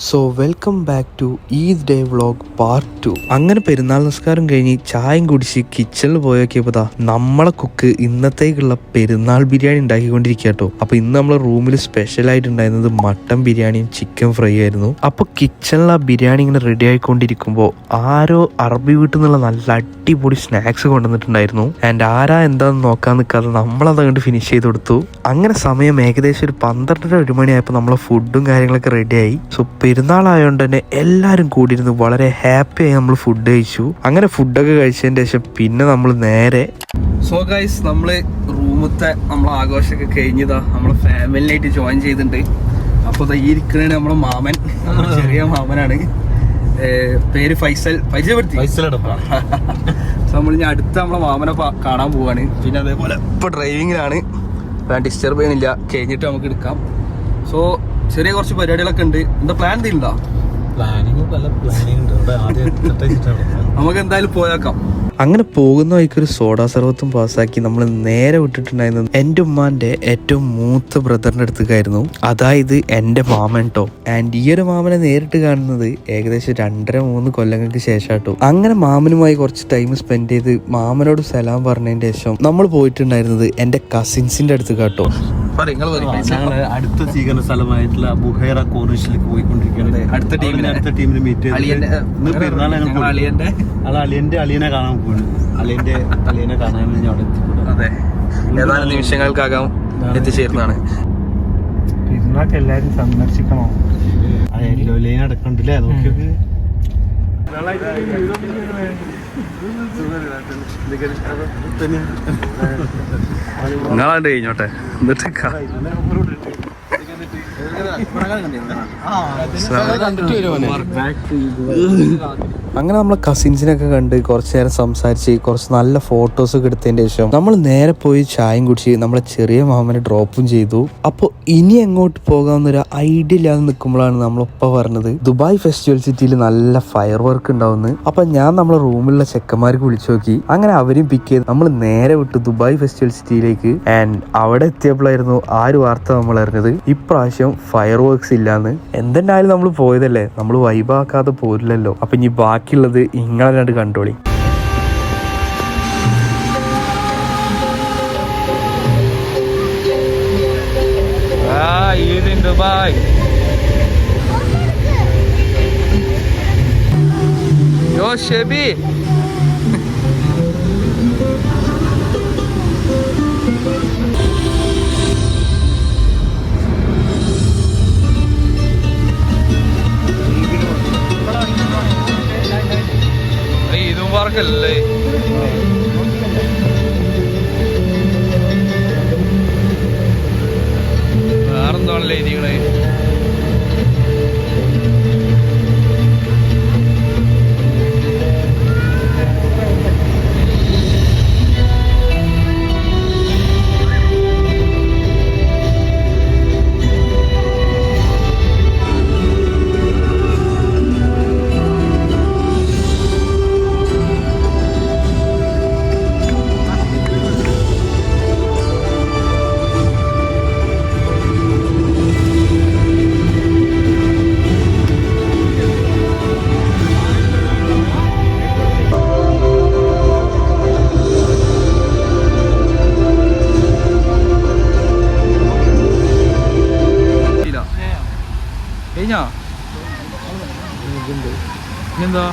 So welcome back to Eid day vlog part 2. അങ്ങനെ പെരുന്നാൾ നിസ്കാരം കഴിഞ്ഞ് ചായയും കുടിച്ച് കിച്ചണിൽ പോയൊക്കെയപ്പോൾ നമ്മളെ കുക്ക് ഇന്നത്തേക്കുള്ള പെരുന്നാൾ ബിരിയാണി ഉണ്ടാക്കിക്കൊണ്ടിരിക്കുക കേട്ടോ. അപ്പൊ ഇന്ന് നമ്മളെ റൂമിൽ സ്പെഷ്യൽ ആയിട്ട് ഉണ്ടായിരുന്നത് മട്ടൻ ബിരിയാണിയും ചിക്കൻ ഫ്രൈ ആയിരുന്നു. അപ്പൊ കിച്ചണിൽ ആ ബിരിയാണി ഇങ്ങനെ റെഡി ആയിക്കൊണ്ടിരിക്കുമ്പോൾ ആരോ അറബി വീട്ടിൽ നിന്നുള്ള നല്ല അടിപൊളി സ്നാക്സ് കൊണ്ടുവന്നിട്ടുണ്ടായിരുന്നു. ആൻഡ് ആരാ എന്താന്ന് നോക്കാൻ നിൽക്കാതെ നമ്മളത് അങ്ങോട്ട് ഫിനിഷ് ചെയ്ത് കൊടുത്തു. അങ്ങനെ സമയം ഏകദേശം ഒരു 12:30 മണിയായപ്പോൾ നമ്മളെ ഫുഡും കാര്യങ്ങളൊക്കെ റെഡിയായി. സോ പെരുന്നാളായതുകൊണ്ട് തന്നെ എല്ലാവരും കൂടിയിരുന്ന് വളരെ ഹാപ്പിയായി നമ്മൾ ഫുഡ് കഴിച്ചു. അങ്ങനെ ഫുഡൊക്കെ കഴിച്ചതിന് ശേഷം പിന്നെ നമ്മൾ നേരെ ഗൈസ് നമ്മള് റൂമത്തെ നമ്മളെ ആഘോഷമൊക്കെ കഴിഞ്ഞതാ നമ്മളെ ഫാമിലിനായിട്ട് ജോയിൻ ചെയ്തിട്ടുണ്ട്. അപ്പോൾ ഈ ഇരിക്കണേ നമ്മളെ മാമൻ, ചെറിയ മാമനാണ്, പേര് ഫൈസൽ. പരിചയപ്പെടുത്തി നമ്മൾ ഇനി അടുത്ത നമ്മളെ മാമനെ കാണാൻ പോവാണ്. പിന്നെ അതേപോലെ ഇപ്പൊ ഡ്രൈവിങ്ങിലാണ്, ഡിസ്റ്റർബ് ചെയ്യുന്നില്ല, കഴിഞ്ഞിട്ട് നമുക്ക് എടുക്കാം. സോ ചെറിയ കുറച്ച് പരിപാടികളൊക്കെ ഉണ്ട്. എന്താ പ്ലാൻ എന്തെങ്കിലുണ്ടോ? നമുക്ക് എന്തായാലും പോയേക്കാം. അങ്ങനെ പോകുന്ന വഴിക്കൊരു സോഡാ സർവത്തും പാസ്സാക്കി നമ്മൾ നേരെ വിട്ടിട്ടുണ്ടായിരുന്നത് എൻ്റെ ഉമ്മാന്റെ ഏറ്റവും മൂത്ത ബ്രദറിന്റെ അടുത്തേക്കായിരുന്നു. അതായത് എൻ്റെ മാമൻ ട്ടോ. ആൻഡ് ഈ ഒരു മാമനെ നേരിട്ട് കാണുന്നത് ഏകദേശം 2.5-3 കൊല്ലങ്ങൾക്ക് ശേഷം കേട്ടോ. അങ്ങനെ മാമനുമായി കുറച്ച് ടൈം സ്പെൻഡ് ചെയ്ത് മാമനോട് സലാം പറഞ്ഞതിന് ശേഷം നമ്മൾ പോയിട്ടുണ്ടായിരുന്നത് എൻ്റെ കസിൻസിന്റെ അടുത്ത് കേട്ടോ. ഞങ്ങള് അടുത്ത സ്വീകരണ സ്ഥലമായിട്ടുള്ള ബുഹൈറ കോർണിഷിലേക്ക് പോയിക്കൊണ്ടിരിക്കുകയാണ്. അടുത്ത ടീമിനെ മീറ്റ് ചെയ്ത് പെരുന്നാൾ അളിയന്റെ അളിയനെ കാണാൻ പോവാണ്. അളിയനെ കാണാൻ വേണ്ടി അവിടെ എത്തിപ്പെടും. അതെ, ഏതാനും നിമിഷങ്ങൾക്കകം എത്തിച്ചേരുന്നതാണ്. പെരുന്നാൾക്ക് എല്ലാരും സന്ദർശിക്കണോ? ലൈൻ അടക്കണ്ടല്ലേ, നോക്കിയൊക്കെ നിങ്ങളാണ്ട് കഴിഞ്ഞോട്ടെ. അങ്ങനെ നമ്മളെ കസിൻസിനൊക്കെ കണ്ട് കുറച്ച് നേരം സംസാരിച്ച് കുറച്ച് നല്ല ഫോട്ടോസൊക്കെ എടുത്തതിന് ശേഷം നമ്മൾ നേരെ പോയി ചായയും കുടിച്ച് നമ്മളെ ചെറിയ മാമനെ ഡ്രോപ്പും ചെയ്തു. അപ്പോൾ ഇനി എങ്ങോട്ട് പോകാമെന്നൊരു ഐഡിയ ഇല്ലാതെ നിൽക്കുമ്പോഴാണ് നമ്മളൊപ്പം പറഞ്ഞത് ദുബായ് ഫെസ്റ്റിവൽ സിറ്റിയിൽ നല്ല ഫയർ വർക്ക് ഉണ്ടാവുന്നു. അപ്പൊ ഞാൻ നമ്മളെ റൂമിലുള്ള ചെക്കന്മാർക്ക് വിളിച്ചു നോക്കി. അങ്ങനെ അവരും പിക്ക് ചെയ്ത് നമ്മൾ നേരെ വിട്ടു ദുബായ് ഫെസ്റ്റിവൽ സിറ്റിയിലേക്ക്. ആൻഡ് അവിടെ എത്തിയപ്പോഴായിരുന്നു ആ ഒരു വാർത്ത നമ്മൾ അറിഞ്ഞത്, ഇപ്രാവശ്യം ഫയർ വർക്ക്സ് ഇല്ലാന്ന്. എന്തെന്നായാലും നമ്മൾ പോയതല്ലേ, നമ്മൾ വൈബാക്കാതെ പോരില്ലല്ലോ. അപ്പൊ ഇനി ബാക്കിയുള്ളത് ഇങ്ങളല്ലാണ്ട് കണ്ടോളി. ദുബായ് യോ ഷെബി ഇതും പാർക്കല്ലേ? വേറെന്താണല്ലേ ഇതികളെ? എന്താ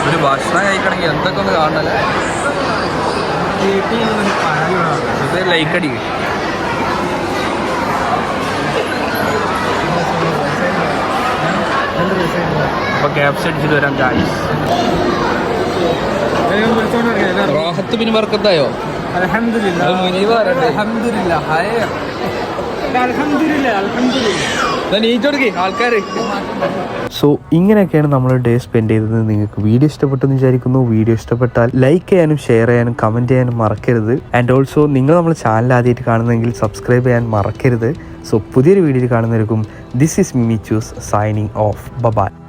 ഒരു ഭക്ഷണം കഴിക്കണമെങ്കിൽ എന്തൊക്കെ ഒന്ന് കാണണല്ലേ? ലൈക്ക് അടി. അപ്പൊ ക്യാപ്സ് അടിച്ചിട്ട് വരാം ഗായ്സ്. റാഹത്ത് പിന്നെ വർക്കത്തായോ? അൽഹംദുലില്ലാ. മുനീബ് പറയട്ടെ. അൽഹംദുലില്ലാ. ഹായ്. അൽഹംദുലില്ലാ. ആൾക്കാര്. സോ ഇങ്ങനെയൊക്കെയാണ് നമ്മൾ ഡേ സ്പെൻഡ് ചെയ്തത്. നിങ്ങൾക്ക് വീഡിയോ ഇഷ്ടപ്പെട്ടെന്ന് വിചാരിക്കുന്നു. വീഡിയോ ഇഷ്ടപ്പെട്ടാൽ ലൈക്ക് ചെയ്യാനും ഷെയർ ചെയ്യാനും കമൻറ്റ് ചെയ്യാനും മറക്കരുത്. ആൻഡ് ഓൾസോ നിങ്ങൾ നമ്മുടെ ചാനൽ ആദ്യമായിട്ട് കാണുന്നെങ്കിൽ സബ്സ്ക്രൈബ് ചെയ്യാൻ മറക്കരുത്. സോ പുതിയൊരു വീഡിയോയിൽ കാണുന്നവർക്കും this is Mimi choose signing off. By.